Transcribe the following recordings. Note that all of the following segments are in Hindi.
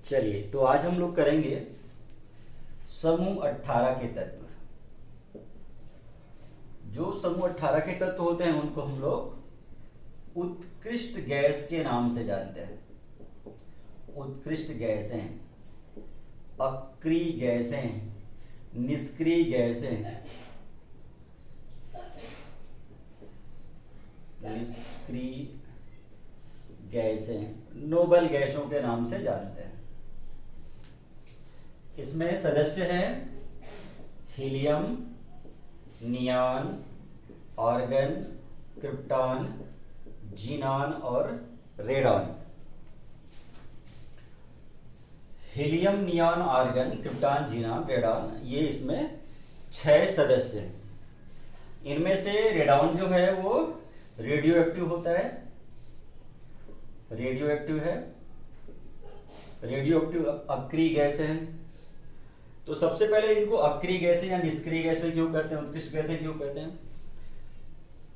चलिए, तो आज हम लोग करेंगे समूह 18 के तत्व। जो समूह 18 के तत्व होते हैं उनको हम लोग उत्कृष्ट गैस के नाम से जानते हैं। उत्कृष्ट गैसें, अक्रिय गैसें, निष्क्रिय गैसें, निष्क्रिय गैसें, नोबल गैसों के नाम से जानते हैं। इसमें सदस्य हैं helium, neon, argon, krypton, xenon और radon. Helium, neon, argon, krypton, xenon, radon, ये इसमें 6 सदस्य हैं। इनमें से रेडॉन जो है वो रेडियो एक्टिव होता है, रेडियो एक्टिव है, रेडियो एक्टिव अक्रिय गैस है। तो सबसे पहले इनको अक्रिय गैसें या निष्क्रिय गैसें क्यों कहते हैं, उत्कृष्ट गैसें क्यों कहते हैं?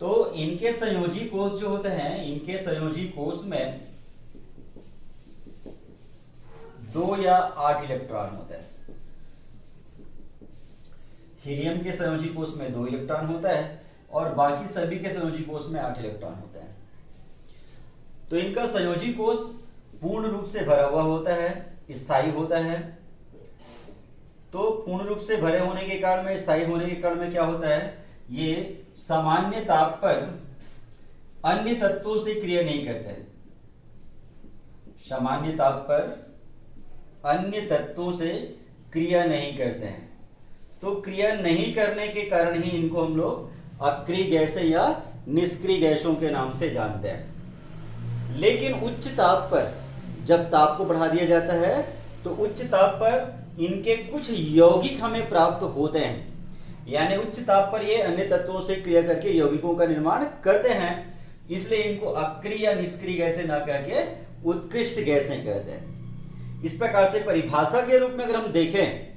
तो इनके संयोजी कोष जो होते हैं, इनके संयोजी कोष में 2 या 8 इलेक्ट्रॉन होते हैं। हीलियम के संयोजी कोष में 2 इलेक्ट्रॉन होता है और बाकी सभी के संयोजी कोष में 8 इलेक्ट्रॉन होते हैं। तो इनका संयोजी कोष पूर्ण रूप से भरा हुआ होता है, स्थायी होता है। तो पूर्ण रूप से भरे होने के कारण में, स्थायी होने के कारण में क्या होता है, ये सामान्य ताप पर अन्य तत्वों से क्रिया नहीं करते हैं। सामान्य ताप पर अन्य तत्वों से क्रिया नहीं करते हैं। तो क्रिया नहीं करने के कारण ही इनको हम लोग अक्रिय गैसें या निष्क्रिय गैसों के नाम से जानते हैं। लेकिन उच्च ताप पर जब ताप को बढ़ा दिया जाता है तो उच्च ताप पर इनके कुछ यौगिक हमें प्राप्त होते हैं, यानी उच्च ताप पर ये अन्य तत्वों से क्रिया करके यौगिकों का निर्माण करते हैं। इसलिए इनको अक्रिय या निष्क्रिय गैसें ना कह के उत्कृष्ट गैसें कहते हैं। इस प्रकार से परिभाषा के रूप में अगर हम देखें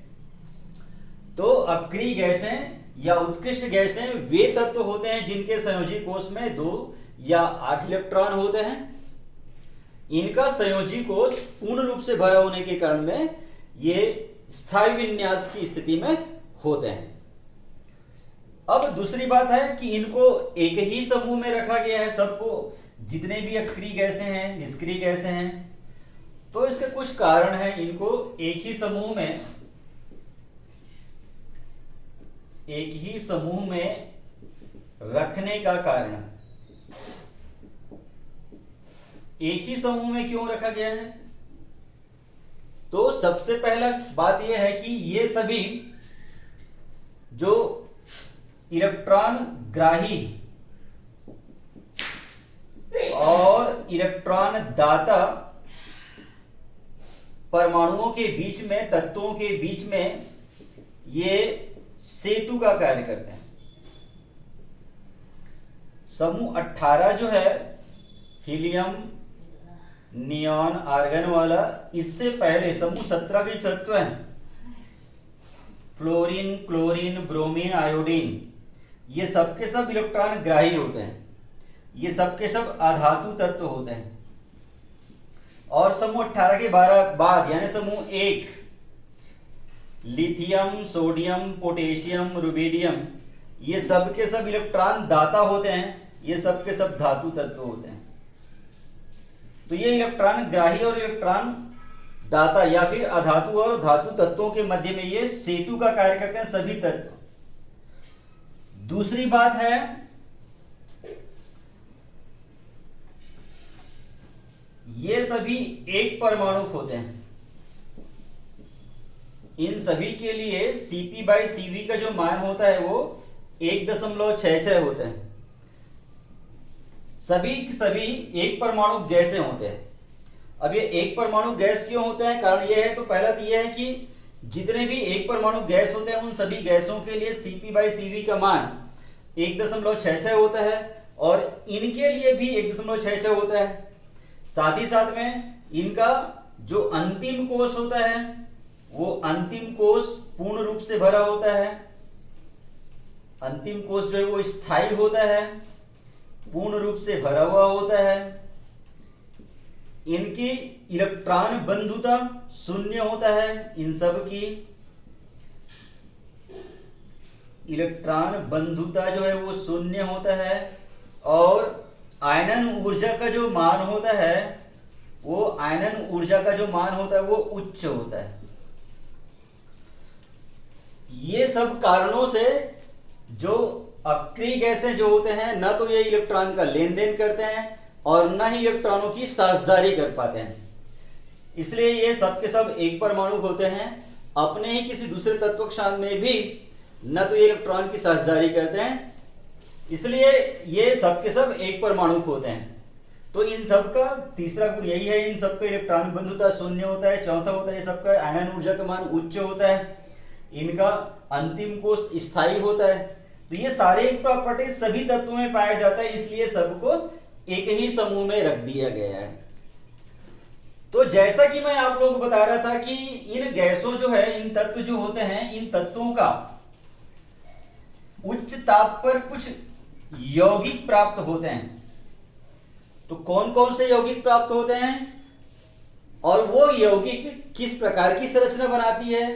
तो अक्रिय गैसें या उत्कृष्ट गैसें वे तत्व होते हैं जिनके संयोजी कोष में 2 या 8 इलेक्ट्रॉन होते हैं। इनका संयोजी कोष पूर्ण रूप से भरा होने के कारण में ये स्थायी विन्यास की स्थिति में होते हैं। अब दूसरी बात है कि इनको एक ही समूह में रखा गया है, सबको, जितने भी अक्रिय गैसें हैं, निष्क्रिय गैसें हैं। तो इसके कुछ कारण हैं इनको एक ही समूह में रखने का कारण। एक ही समूह में क्यों रखा गया है? तो सबसे पहला बात यह है कि ये सभी जो इलेक्ट्रॉन ग्राही और इलेक्ट्रॉन दाता परमाणुओं के बीच में, तत्वों के बीच में ये सेतु का कार्य करते हैं। समूह 18 जो है हीलियम, नियॉन, आर्गन वाला, इससे पहले समूह 17 के तत्व हैं फ्लोरीन, क्लोरीन, ब्रोमीन, आयोडीन, ये सब के सब इलेक्ट्रॉन ग्राही होते हैं। ये सब के सब अधातु तत्व होते हैं। और समूह 18 के बाद यानी समूह 1 लिथियम, सोडियम, पोटेशियम, रुबिडियम, ये सब के सब इलेक्ट्रॉन दाता होते हैं। ये सब के सब धातु तत्व होते हैं। तो ये इलेक्ट्रॉन ग्राही और इलेक्ट्रॉन दाता या फिर अधातु और धातु तत्वों के मध्य में ये सेतु का कार्य करते हैं सभी तत्व। दूसरी बात है ये सभी एक परमाणुक होते हैं। इन सभी के लिए Cp/Cv का जो मान होता है वो 1.66 होता है। सभी एक परमाणु गैसें होते हैं। अब ये एक परमाणु गैस क्यों होते हैं? कारण ये है, तो पहला तो ये है कि जितने भी एक परमाणु गैस होते हैं उन सभी गैसों के लिए Cp/Cv का मान 1.66 होता है और इनके लिए भी 1.66 होता है। साथ ही साथ में इनका जो अंतिम कोष होता है वो अंतिम कोष पूर्ण रूप से भरा होता है। अंतिम कोष जो है वो स्थायी होता है, पूर्ण रूप से भरा हुआ होता है। इनकी इलेक्ट्रॉन बंधुता शून्य होता है। इन सब की इलेक्ट्रॉन बंधुता जो है वो शून्य होता है और आयनन ऊर्जा का जो मान होता है वो उच्च होता है। ये सब कारणों से जो अक्रिय गैसें जो होते हैं न तो ये इलेक्ट्रॉन का लेन देन करते हैं और न ही इलेक्ट्रॉनों की साझेदारी कर पाते हैं। इसलिए ये सब के सब एक परमाणु होते हैं। अपने ही किसी दूसरे तत्व कक्षांश में भी न तो ये इलेक्ट्रॉन की साझेदारी करते हैं, इसलिए ये सब के सब एक परमाणु होते हैं। तो इन सब का तीसरा गुण यही है, इन सब का इलेक्ट्रॉन बंधुता शून्य होता है। चौथा होता है ये सबका आयनन ऊर्जा का मान उच्च होता है। इनका अंतिम कोश स्थायी होता है। तो ये सारे प्रॉपर्टी सभी तत्वों में पाया जाता है, इसलिए सबको एक ही समूह में रख दिया गया है। तो जैसा कि मैं आप लोगों को बता रहा था कि इन गैसों जो है, इन तत्व जो होते हैं, इन तत्वों का उच्च ताप पर कुछ यौगिक प्राप्त होते हैं। तो कौन कौन से यौगिक प्राप्त होते हैं और वो यौगिक किस प्रकार की संरचना बनाती है,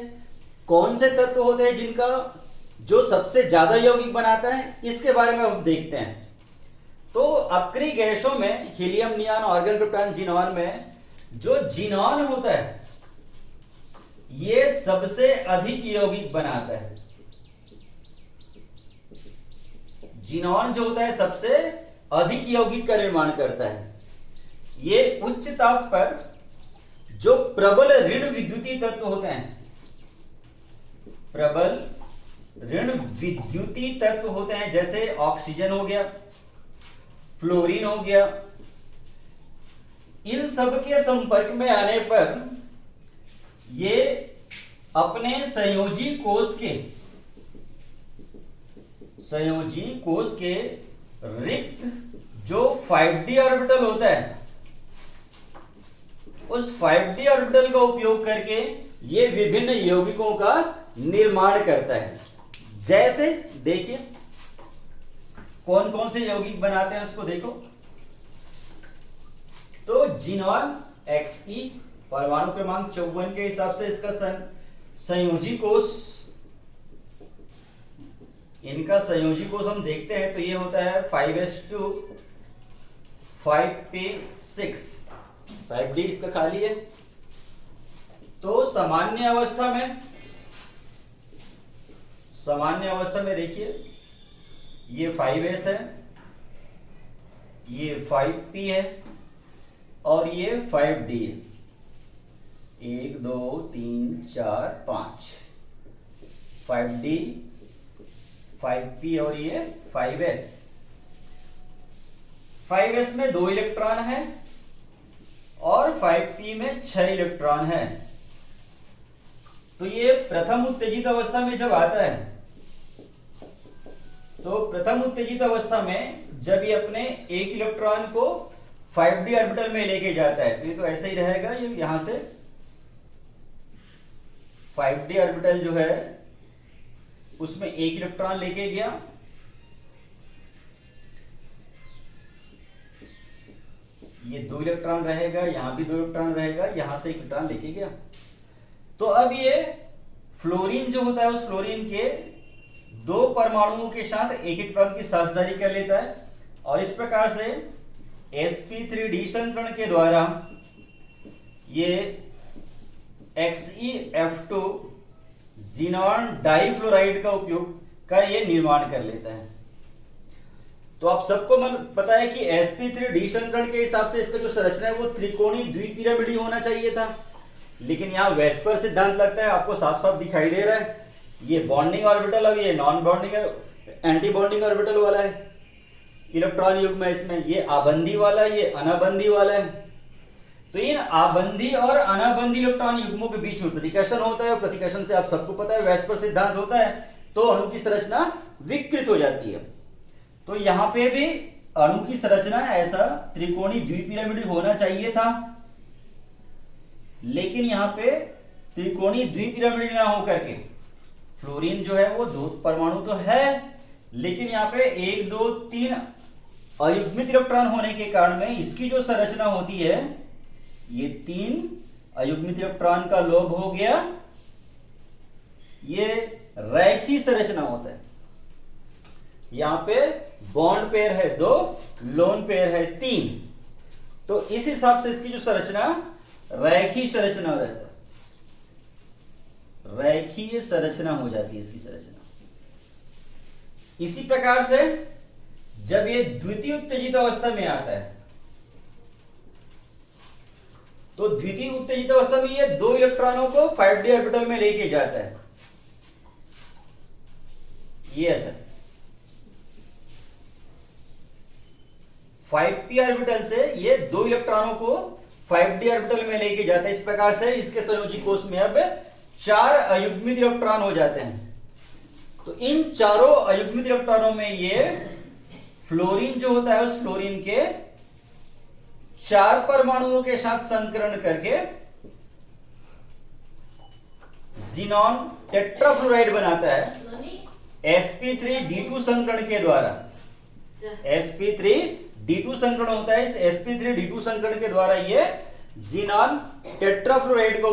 कौन से तत्व होते हैं जिनका जो सबसे ज्यादा यौगिक बनाता है, इसके बारे में हम देखते हैं। तो अक्रिय गैसों में helium, neon, argon, krypton, xenon में जो जीनॉन होता है ये सबसे अधिक यौगिक बनाता है। जीनॉन जो होता है सबसे अधिक यौगिक का निर्माण करता है। ये उच्च ताप पर जो प्रबल ऋण विद्युतीय तत्व होते हैं, प्रबल ऋण विद्युतीय तत्व होते हैं, जैसे ऑक्सीजन हो गया, फ्लोरीन हो गया, इन सब के संपर्क में आने पर ये अपने संयोजी कोश के रिक्त जो 5d ऑर्बिटल होता है, उस 5d ऑर्बिटल का उपयोग करके ये विभिन्न यौगिकों का निर्माण करता है। जैसे देखिए कौन कौन से यौगिक बनाते हैं उसको देखो। तो जीनॉन Xe परमाणु क्रमांक 54 के हिसाब से इसका संयोजी कोश, इनका संयोजी कोश हम देखते हैं तो ये होता है 5s2 5p6, 5d इसका खाली है। तो सामान्य अवस्था में देखिए ये 5s है, ये 5p है और ये 5d है। 1 2 3 4 5 5d 5p और ये 5s। 5s में 2 इलेक्ट्रॉन है और 5p में 6 इलेक्ट्रॉन है। तो ये प्रथम उत्तेजित अवस्था में जब आता है, तो प्रथम उत्तेजित अवस्था में जब ये अपने एक इलेक्ट्रॉन को 5d ऑर्बिटल में लेके जाता है, तो ये तो ऐसे ही रहेगा। ये यहां से 5d ऑर्बिटल जो है उसमें एक इलेक्ट्रॉन लेके गया, ये 2 इलेक्ट्रॉन रहेगा, यहां भी 2 इलेक्ट्रॉन रहेगा, यहां से 1 इलेक्ट्रॉन लेके गया। तो अब ये फ्लोरीन जो होता है उस फ्लोरीन के 2 परमाणुओं के साथ एक इलेक्ट्रॉन की साझेदारी कर लेता है और इस प्रकार से sp3d संकरण के द्वारा ये XeF2 जीनॉन डाइफ्लोराइड का उपयोग कर ये निर्माण कर लेता है। तो आप सबको पता है कि sp3d संकरण के हिसाब से इसका जो संरचना है वो त्रिकोणीय द्विपिरामिडीय होना चाहिए था, लेकिन यहाँ वेस्पर सिद्धांत लगता है, आपको साफ साफ दिखाई दे रहा है। ये बॉन्डिंग ऑर्बिटल और ये non bonding anti bonding orbital वाला है इलेक्ट्रॉन युग्म है इसमें, ये आबंधी वाला है, ये अनाबंधी वाला है। तो इन आबंधी और अनाबंधी इलेक्ट्रॉन युग्मों के बीच में प्रतिकर्षण होता है और प्रतिकर्षण से आप सबको पता है वेस्पर सिद्धांत होता है, तो अणु की संरचना विकृत हो जाती है। तो यहां पे भी अणु की संरचना ऐसा त्रिकोणीय द्विपिरामिडीय होना चाहिए था, लेकिन यहां पे त्रिकोणीय द्विपिरामिडीय ना होकर के फ्लोरीन जो है वो 2 परमाणु तो है, लेकिन यहाँ पे 1 2 3 अयुग्मित इलेक्ट्रॉन होने के कारण में इसकी जो संरचना होती है ये 3 अयुग्मित इलेक्ट्रॉन का लोभ हो गया। ये रैखिक संरचना होता है। यहां पे बॉन्ड पेयर है 2, लोन पेयर है 3, तो इस हिसाब से इसकी जो संरचना रैखिक संरचना रहता है, रैखिक संरचना हो जाती है इसकी संरचना। इसी प्रकार से जब ये द्वितीय उत्तेजित अवस्था में आता है, तो द्वितीय उत्तेजित अवस्था में ये 2 इलेक्ट्रॉनों को 5d ऑर्बिटल में लेके जाता है। ये ऐसा 5p ऑर्बिटल से ये 2 इलेक्ट्रॉनों को 5d ऑर्बिटल में लेके जाता है। इस प्रकार से इसके संयोजी कोष में अब 4 अयुग्मित इलेक्ट्रॉन हो जाते हैं। तो इन चारों अयुग्मित इलेक्ट्रॉनों में ये फ्लोरीन जो होता है, उस फ्लोरीन के 4 परमाणुओं के साथ संकरण करके ज़ीनॉन टेट्राफ्लोराइड बनाता है sp3d2 संकरण के द्वारा। sp3d2 संकरण होता है। इस sp3d2 संकरण के द्वारा ये ज़ीनॉन टेट्राफ्लोराइड को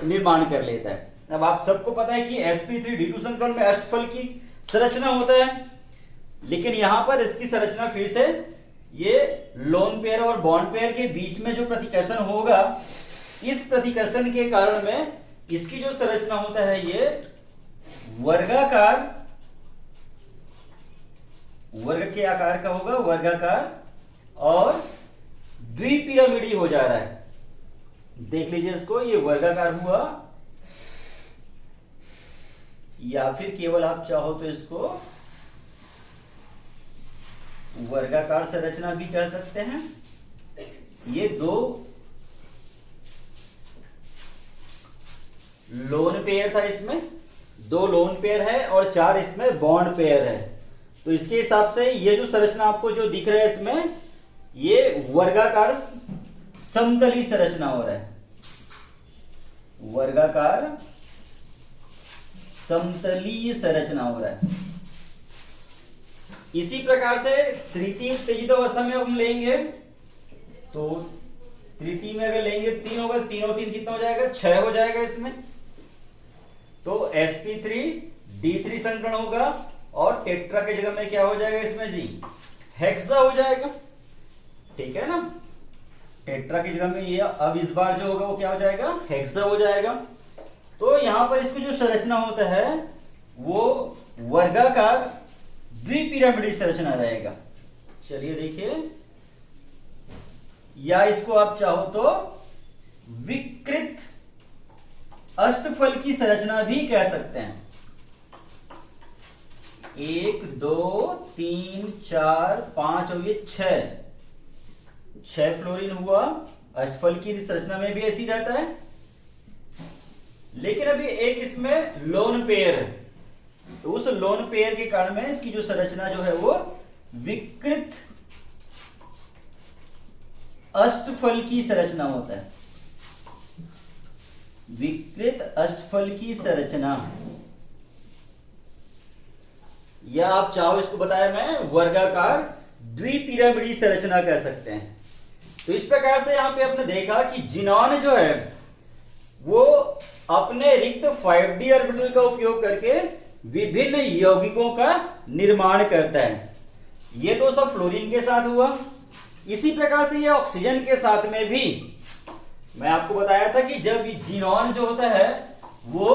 निर्माण कर लेता है। अब आप सबको पता है कि sp3d2 संकरण में अष्टफल की संरचना होता है, लेकिन यहां पर इसकी संरचना फिर से ये लोन पेयर और बॉन्ड पेयर के बीच में जो प्रतिकर्षण होगा, इस प्रतिकर्षण के कारण में इसकी जो संरचना होता है ये वर्गाकार, वर्ग के आकार का होगा, वर्गाकार और द्विपिरामिडी हो जा रहा है। देख लीजिए इसको, ये वर्गाकार हुआ, या फिर केवल आप चाहो तो इसको वर्गाकार संरचना भी कह सकते हैं। ये 2 लोन पेयर था, इसमें 2 लोन पेयर है और 4 इसमें बॉन्ड पेयर है। तो इसके हिसाब से ये जो संरचना आपको जो दिख रहा है इसमें, ये वर्गाकार समतली संरचना हो रहा है, वर्गाकार समतलीय संरचना हो रहा है। इसी प्रकार से तृतीय उत्तेजित अवस्था में हम लेंगे, तो तृतीय में अगर लेंगे 3 होगा, 3 और 3 कितना हो जाएगा, 6 हो जाएगा इसमें। तो sp3d3 संकरण होगा और टेट्रा के जगह में क्या हो जाएगा इसमें जी, हेक्सा हो जाएगा। ठीक है ना, टेट्रा की जगह में ये अब इस बार जो होगा वो क्या हो जाएगा, हेक्सा हो जाएगा। तो यहां पर इसकी जो संरचना होता है वो वर्गाकार द्विपिरामिडी संरचना रहेगा। चलिए देखिए, या इसको आप चाहो तो विकृत अष्टफल की संरचना भी कह सकते हैं। 1 2 3 4 5 और ये 6 फ्लोरीन हुआ। अष्टफल की संरचना में भी ऐसी रहता है, लेकिन अभी एक इसमें लोन पेयर है, तो उस लोन पेयर के कारण में इसकी जो संरचना जो है वो विकृत अष्टफल की संरचना होता है। विकृत अष्टफल की संरचना, या आप चाहो इसको बताया मैं वर्गाकार द्विपिरामिडी संरचना कह सकते हैं। तो इस प्रकार से यहां पे आपने देखा कि ज़ीनॉन जो है वो अपने रिक्त 5d ऑर्बिटल का उपयोग करके विभिन्न यौगिकों का निर्माण करता है। ये तो सब फ्लोरीन के साथ हुआ। इसी प्रकार से ये ऑक्सीजन के साथ में भी मैं आपको बताया था कि जब ज़ीनॉन जो होता है वो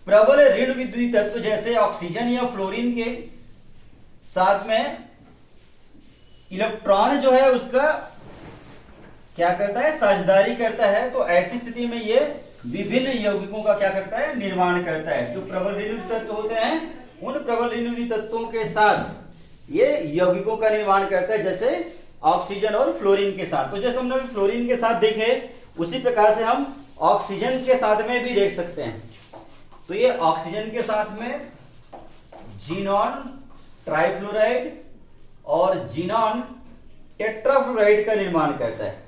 प्रबल ऋण विद्युत तत्व जैसे ऑक्सीजन या फ्लोरीन के साथ में इलेक्ट्रॉन जो है उसका क्या करता है, साझेदारी करता है, तो ऐसी स्थिति में ये विभिन्न यौगिकों का क्या करता है, निर्माण करता है। जो प्रबल ऋणात्मक तत्व होते हैं उन प्रबल ऋणात्मक तत्वों के साथ ये यौगिकों का निर्माण करता है, जैसे ऑक्सीजन और फ्लोरीन के साथ। तो जैसे हमने फ्लोरीन के साथ देखे उसी प्रकार से हम ऑक्सीजन के साथ में भी देख सकते हैं। तो ये ऑक्सीजन के साथ में ज़ीनॉन ट्राइफ्लोराइड और ज़ीनॉन टेट्राफ्लोराइड का निर्माण करता है।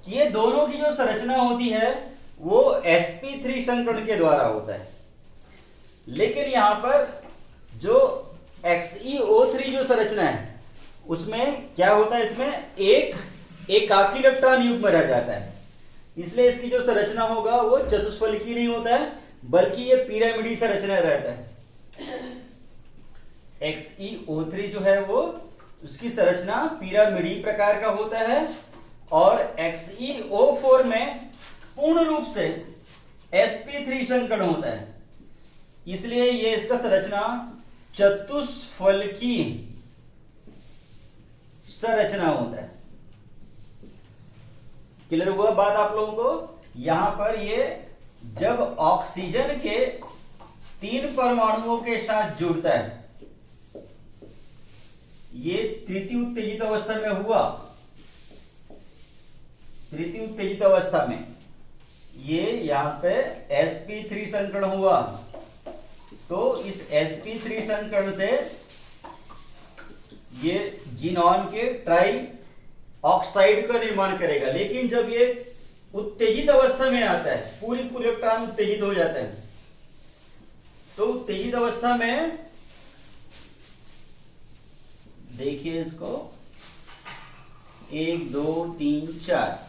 ये दोनों की जो संरचना होती है वो sp3 संकरण के द्वारा होता है, लेकिन यहां पर जो XeO3 जो संरचना है उसमें क्या होता है, इसमें एक एकाकी इलेक्ट्रॉन युग्म रह जाता है, इसलिए इसकी जो संरचना होगा वो चतुष्फलकी नहीं होता है, बल्कि ये पिरामिडी संरचना रहता है। XeO3 जो है वो उसकी संरचना पिरामिडी प्रकार का होता है, और XeO4 में पूर्ण रूप से sp3 संकरण होता है, इसलिए ये इसका संरचना चतुष्फलकी संरचना होता है। क्लियर हुआ बात आप लोगों को? यहां पर ये जब ऑक्सीजन के 3 परमाणुओं के साथ जुड़ता है, ये तृतीय उत्तेजित अवस्था में हुआ, तृतीय उत्तेजित अवस्था में ये यहां पे sp3 संकरण हुआ, तो इस sp3 संकरण से ये जिनॉन के ट्राई ऑक्साइड का निर्माण करेगा। लेकिन जब ये उत्तेजित अवस्था में आता है, पूरी इलेक्ट्रॉन उत्तेजित हो जाता है, तो उत्तेजित अवस्था में देखिए इसको 1 2 3 4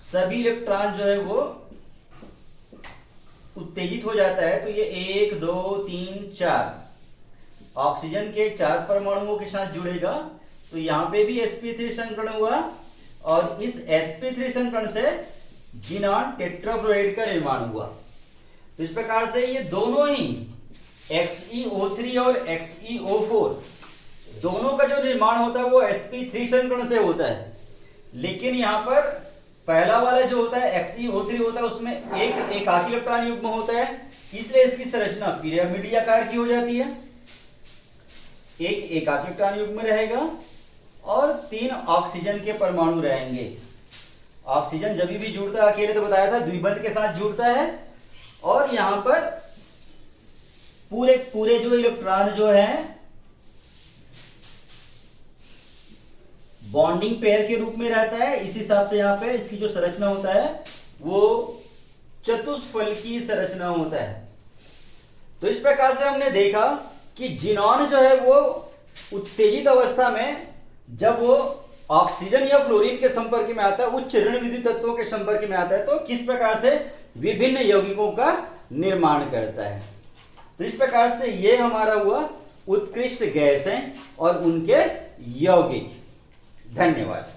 सभी इलेक्ट्रॉन जो है वो उत्तेजित हो जाता है, तो ये 1 2 3 4 ऑक्सीजन के 4 परमाणुओं के साथ जुड़ेगा, तो यहां पे भी sp3 संकरण हुआ, और इस sp3 संकरण से जिनॉन टेट्राफ्लोराइड का निर्माण हुआ। तो इस प्रकार से ये दोनों ही XeO3 और XeO4 दोनों का जो निर्माण होता है वो sp3 संकरण से होता है। लेकिन यहां पर पहला वाला जो होता है XeO3 होता है, उसमें एक एकाकी इलेक्ट्रॉन युग्म होता है, इसलिए इसकी संरचना पिरामिडी आकार की हो जाती है। एक एकाकी इलेक्ट्रॉन युग्म रहेगा और 3 ऑक्सीजन के परमाणु रहेंगे। ऑक्सीजन जब भी जुड़ता है, अकेले तो बताया था, द्विबंध के साथ जुड़ता है, और यहां पर पूरे जो इलेक्ट्रॉन जो है बॉन्डिंग पेयर के रूप में रहता है। इस हिसाब से यहाँ पे इसकी जो संरचना होता है वो चतुष्फलकीय संरचना होता है। तो इस प्रकार से हमने देखा कि जिनॉन जो है वो उत्तेजित अवस्था में जब वो ऑक्सीजन या फ्लोरीन के संपर्क में आता है, उच्च ऋण विद्युत तत्वों के संपर्क में आता है, तो किस प्रकार से विभिन्न यौगिकों का निर्माण करता है। तो इस प्रकार से ये हमारा हुआ उत्कृष्ट गैसें और उनके यौगिक। धन्यवाद।